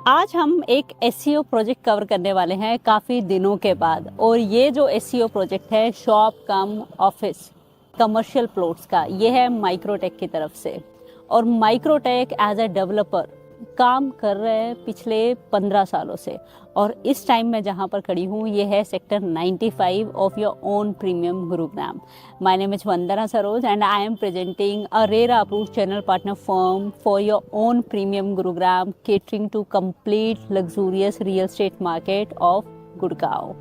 आज हम एक एसईओ प्रोजेक्ट कवर करने वाले हैं काफ़ी दिनों के बाद। और ये जो एसईओ प्रोजेक्ट है शॉप कम ऑफिस कमर्शियल प्लॉट्स का, ये है माइक्रोटेक की तरफ से। और माइक्रोटेक एज अ डेवलपर काम कर रहे हैं पिछले 15 सालों से। और इस टाइम मैं जहाँ पर खड़ी हूँ ये है sector 95 of your own premium Gurugram. My name is Vandana Saroj and I am presenting a RERA approved channel partner firm for your own premium Gurugram catering to complete luxurious real estate market of Gurgaon.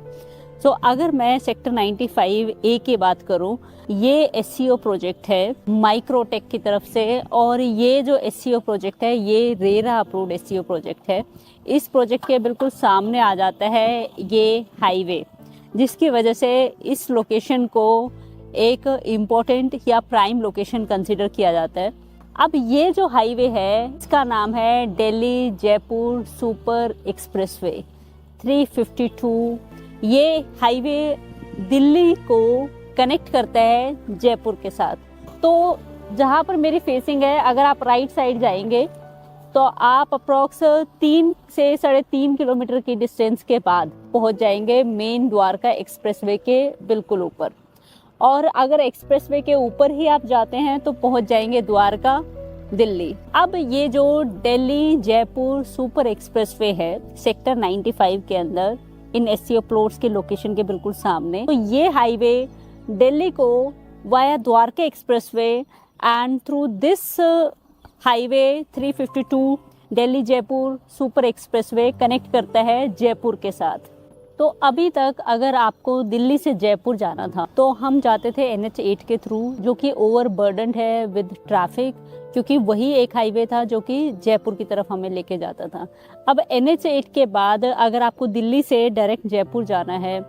So अगर मैं sector 95 ए की बात करूं, ये SEO project है Microtek की तरफ से। और ये जो एसईओ प्रोजेक्ट है ये रेरा अप्रूव्ड एसईओ प्रोजेक्ट है। इस प्रोजेक्ट के बिल्कुल सामने आ जाता है ये हाईवे, जिसकी वजह से इस लोकेशन को एक इम्पोर्टेंट या प्राइम लोकेशन कंसिडर किया जाता है। अब ये जो हाईवे है इसका नाम है दिल्ली जयपुर सुपर एक्सप्रेसवे 352। ये हाईवे दिल्ली को कनेक्ट करता है जयपुर के साथ। तो जहाँ पर मेरी फेसिंग है, अगर आप राइट साइड जाएंगे तो आप अप्रॉक्स 3 से 3.5 किलोमीटर की डिस्टेंस के बाद पहुँच जाएंगे मेन द्वारका एक्सप्रेसवे के बिल्कुल ऊपर। और अगर एक्सप्रेसवे के ऊपर ही आप जाते हैं तो पहुँच जाएंगे द्वारका दिल्ली। अब ये जो दिल्ली जयपुर सुपर एक्सप्रेसवे है सेक्टर 95 के अंदर इन एसईओ प्लॉट्स के लोकेशन के बिल्कुल सामने, तो ये हाईवे दिल्ली को via Dwarka expressway and through this highway 352 Delhi Jaipur super expressway connect करता है जयपुर के साथ। तो अभी तक अगर आपको दिल्ली से जयपुर जाना था तो हम जाते थे NH8 के थ्रू, जो कि ओवरबर्डन्ड है विद ट्रैफिक, क्योंकि वही एक हाईवे था जो कि जयपुर की तरफ हमें लेके जाता था। अब NH8 के बाद अगर आपको दिल्ली से डायरेक्ट जयपुर जाना है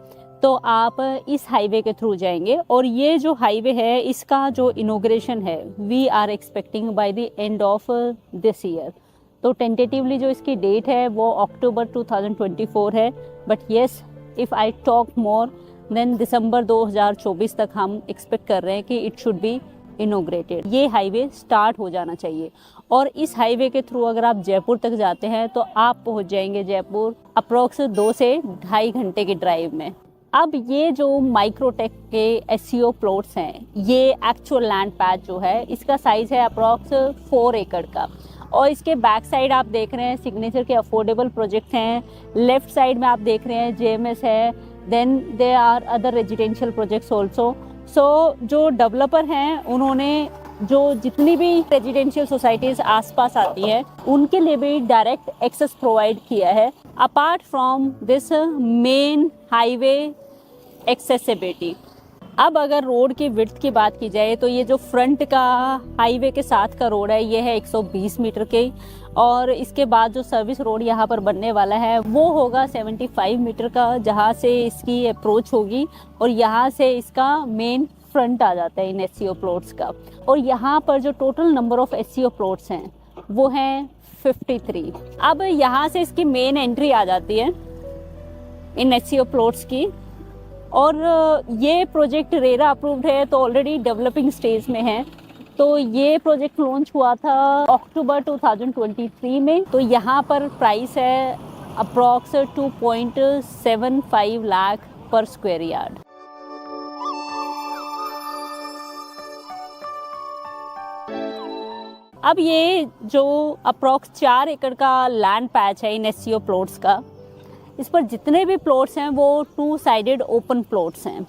तो आप इस हाईवे के थ्रू जाएंगे। और ये जो हाईवे है इसका जो इनॉग्रेशन है we are expecting by the end of this year. तो टेंटेटिवली जो इसकी डेट है वो अक्टूबर 2024 है, but yes if I talk more then December 2024 तक हम एक्सपेक्ट कर रहे हैं कि इट शुड बी इनोग्रेटेड। ये हाईवे स्टार्ट हो जाना चाहिए। और इस हाईवे के थ्रू अगर आप जयपुर तक जाते हैं तो आप पहुंच जाएंगे जयपुर अप्रोक्स 2 से 2.5 घंटे की ड्राइव में। अब ये जो माइक्रोटेक के एसईओ प्लॉट्स हैं, ये एक्चुअल लैंड पैच जो है इसका साइज है अप्रोक्स 4 एकड़ का। और इसके बैक साइड आप देख रहे हैं सिग्नेचर के अफोर्डेबल प्रोजेक्ट हैं। लेफ्ट साइड में आप देख रहे हैं जेएमएस है, then there are other residential projects also. So जो डेवलपर हैं उन्होंने जो जितनी भी रेजिडेंशियल सोसाइटीज़ आसपास आती हैं उनके लिए भी डायरेक्ट एक्सेस प्रोवाइड किया है apart from this main highway accessibility. अब अगर रोड की विड्थ की बात की जाए तो ये जो फ्रंट का हाईवे के साथ का रोड है ये है 120 मीटर के। और इसके बाद जो सर्विस रोड यहाँ पर बनने वाला है वो होगा 75 मीटर का, जहाँ से इसकी अप्रोच होगी। और यहाँ से इसका मेन फ्रंट आ जाता है इन एसईओ प्लॉट्स का। और यहाँ पर जो total number of SEO plots हैं वो हैं 53। अब यहाँ से इसकी मेन एंट्री आ जाती है इन एसईओ प्लॉट्स की। और ये प्रोजेक्ट रेरा अप्रूव्ड है तो ऑलरेडी डेवलपिंग स्टेज में है। तो ये प्रोजेक्ट लॉन्च हुआ था अक्टूबर 2023 में। तो यहाँ पर प्राइस है अप्रॉक्स 2.75 लाख पर स्क्वायर यार्ड। अब ये जो अप्रॉक्स 4 एकड़ का लैंड पैच है इन एसईओ प्लॉट्स का, इस पर जितने भी प्लॉट्स हैं वो 2 साइडेड ओपन प्लॉट्स हैं।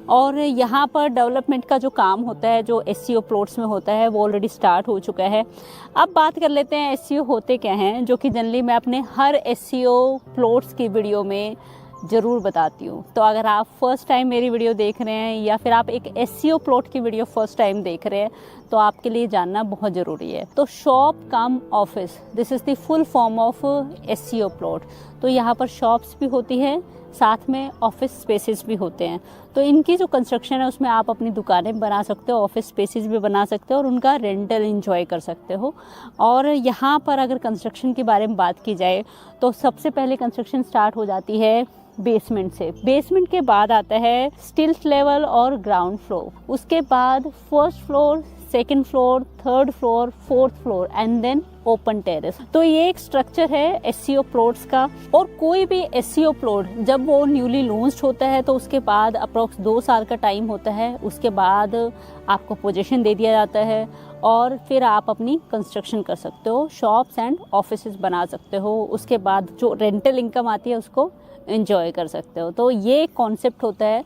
और यहाँ पर डेवलपमेंट का जो काम होता है जो एसईओ प्लॉट्स में होता है वो ऑलरेडी स्टार्ट हो चुका है। अब बात कर लेते हैं एसईओ होते क्या हैं, जो कि जनरली मैं अपने हर एसईओ प्लॉट्स की वीडियो में ज़रूर बताती हूँ। तो अगर आप फर्स्ट टाइम मेरी वीडियो देख रहे हैं या फिर आप एक एसईओ प्लॉट की वीडियो फर्स्ट टाइम देख रहे हैं तो आपके लिए जानना बहुत ज़रूरी है। तो shop come office, this is the full form of SEO plot. तो यहाँ पर शॉप्स भी होती है, साथ में ऑफिस स्पेसेस भी होते हैं। तो इनकी जो कंस्ट्रक्शन है उसमें आप अपनी दुकानें बना सकते हो, ऑफिस स्पेसेस भी बना सकते हो और उनका रेंटल एंजॉय कर सकते हो। और यहाँ पर अगर कंस्ट्रक्शन के बारे में बात की जाए तो सबसे पहले कंस्ट्रक्शन स्टार्ट हो जाती है बेसमेंट से। बेसमेंट के बाद आता है स्टिल्ट लेवल और ग्राउंड फ्लोर। उसके बाद first floor second floor, third floor, fourth floor and then open terrace. तो ये एक स्ट्रक्चर है एससीओ प्लॉट्स का। और कोई भी एससीओ प्लॉट जब वो न्यूली लॉन्च्ड होता है तो उसके बाद अप्रोक्स 2 साल का टाइम होता है, उसके बाद आपको पोजीशन दे दिया जाता है और फिर आप अपनी कंस्ट्रक्शन कर सकते हो, शॉप्स एंड ऑफिसेज बना सकते हो। उसके बाद जो रेंटल इनकम आती है उसको एंजॉय कर सकते हो। तो ये कॉन्सेप्ट होता है।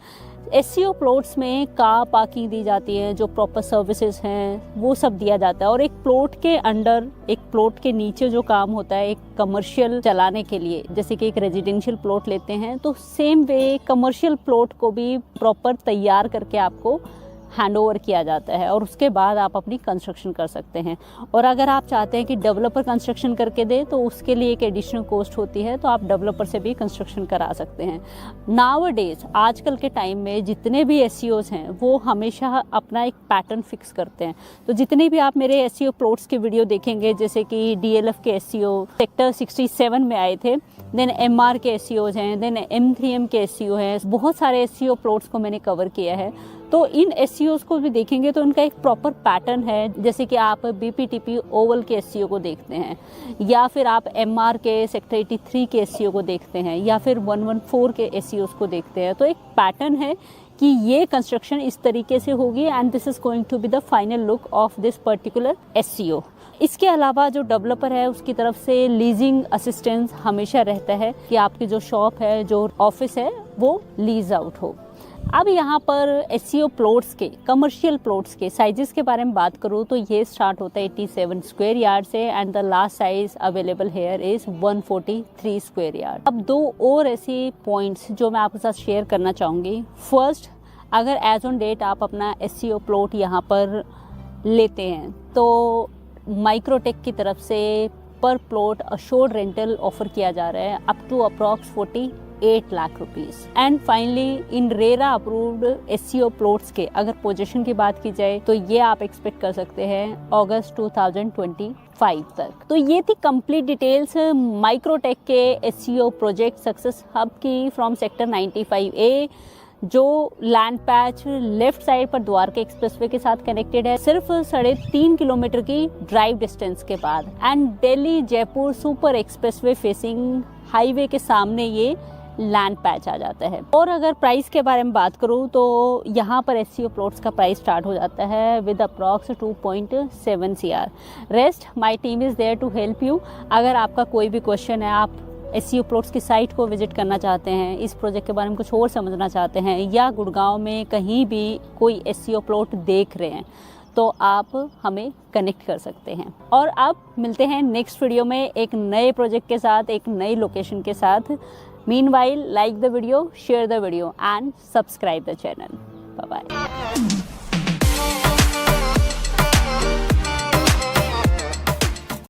एससीओ प्लॉट्स में कार पार्किंग दी जाती है, जो प्रॉपर सर्विसेज हैं वो सब दिया जाता है। और एक प्लॉट के अंडर, एक प्लॉट के नीचे जो काम होता है एक कमर्शियल चलाने के लिए, जैसे कि एक रेजिडेंशियल प्लॉट लेते हैं तो सेम वे कमर्शियल प्लॉट को भी प्रॉपर तैयार करके आपको हैंड ओवर किया जाता है और उसके बाद आप अपनी कंस्ट्रक्शन कर सकते हैं। और अगर आप चाहते हैं कि डेवलपर कंस्ट्रक्शन करके दे तो उसके लिए एक एडिशनल कॉस्ट होती है, तो आप डेवलपर से भी कंस्ट्रक्शन करा सकते हैं। नाउअडेज, आजकल के टाइम में जितने भी एससीओज हैं वो हमेशा अपना एक पैटर्न फिक्स करते हैं। तो जितने भी आप मेरे एससीओ प्लॉट्स की वीडियो देखेंगे, जैसे कि डीएलएफ के एससीओ सेक्टर 67 में आए थे, देन एमआर के एससीओज हैं, देन M3M के एससीओ हैं, बहुत सारे एससीओ प्लॉट्स को मैंने कवर किया है। तो इन एससीओज को भी देखेंगे तो उनका एक प्रॉपर पैटर्न है, जैसे कि आप बीपीटीपी ओवल के एससीओ को देखते हैं, या फिर आप एमआर के सेक्टर 83 के एससीओ को देखते हैं, या फिर 114 के एससीओज को देखते हैं। तो एक पैटर्न है कि ये कंस्ट्रक्शन इस तरीके से होगी and this is going to be the final look of this particular SCO. इसके अलावा जो डेवलपर है उसकी तरफ से लीजिंग असिस्टेंस हमेशा रहता है कि आपकी जो शॉप है, जो ऑफिस है, वो लीज आउट हो। अब यहाँ पर एससीओ प्लॉट्स के, कमर्शियल प्लॉट्स के साइजेस के बारे में बात करूँ तो ये स्टार्ट होता है 87 स्क्वायर यार्ड से and the last size available here is 143 square yard. अब 2 और ऐसी पॉइंट्स जो मैं आपके साथ शेयर करना चाहूँगी। फर्स्ट, अगर एज ऑन डेट आप अपना एससीओ प्लॉट यहाँ पर लेते हैं तो माइक्रोटेक की तरफ से पर प्लॉट अश्योर्ड रेंटल ऑफर किया जा रहा है up to approx 48 lakh rupees. And finally in RERA approved SCO plots के अगर पोजीशन की बात की जाए तो ये आप एक्सपेक्ट कर सकते हैं अगस्त 2025 तक। तो ये थी कंप्लीट डिटेल्स माइक्रोटेक के एससीओ प्रोजेक्ट सक्सेस हब की फ्रॉम सेक्टर 95A, जो लैंड पैच लेफ्ट साइड पर द्वारका एक्सप्रेसवे के साथ कनेक्टेड है, सिर्फ 3.5 किलोमीटर की ड्राइव डिस्टेंस के बाद। And Delhi Jaipur super expressway facing highway के सामने ये लैंड पैच आ जाता है। और अगर प्राइस के बारे में बात करूँ तो यहाँ पर एससीओ प्लॉट्स का प्राइस स्टार्ट हो जाता है with approx 2.7 CR। Rest my team is there to help you. अगर आपका कोई भी क्वेश्चन है, आप एससीओ प्लॉट्स की साइट को विजिट करना चाहते हैं, इस प्रोजेक्ट के बारे में कुछ और समझना चाहते हैं, या गुड़गांव में कहीं भी कोई एससीओ प्लॉट देख रहे हैं, तो आप हमें कनेक्ट कर सकते हैं। और अब मिलते हैं नेक्स्ट वीडियो में एक नए प्रोजेक्ट के साथ, एक नई लोकेशन के साथ। Meanwhile, like the video, share the video and subscribe the channel. Bye bye.